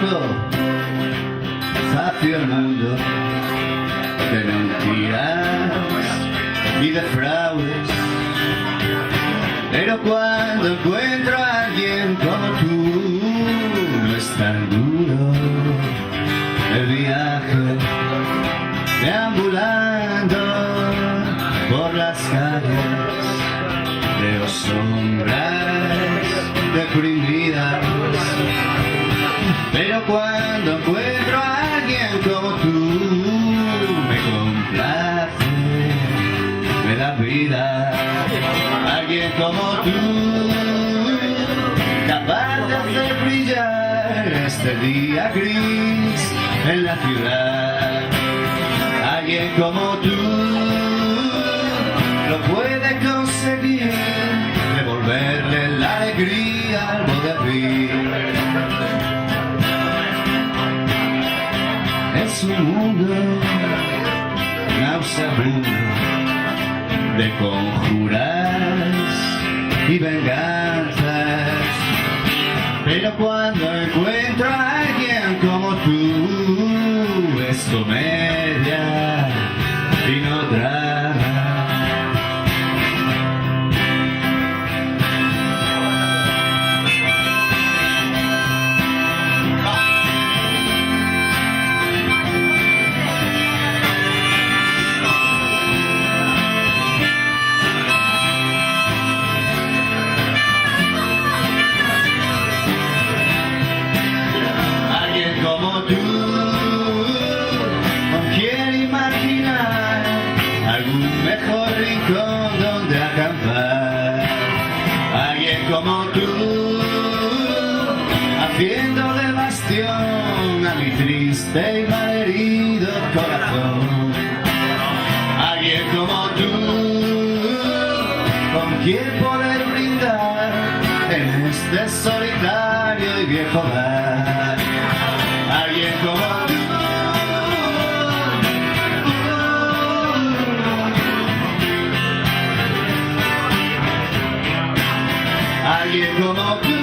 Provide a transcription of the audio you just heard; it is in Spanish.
mundo, sacio el mundo de mentiras y de fraudes. Pero cuando encuentro a alguien como tú, no es tan duro el viaje, deambulando por las calles, veo sombras deprimidas. Pero cuando encuentro a alguien como tú, me complace, me da vida. Alguien como tú, capaz de hacer brillar este día gris en la ciudad. Alguien como tú lo puede conseguir, devolverle la alegría al poder. Es un mundo nauseabundo de conjuras y venganzas. Pero cuando encuentro a alguien como tú, es comedia y no drama. Como tú, no quiero imaginar algún mejor rincón donde acampar. Alguien como tú, haciendo de bastión a mi triste y malherido corazón. Alguien como tú, con quien poder brindar en este solitario y viejo bar. Alguien como tú, alguien como tú.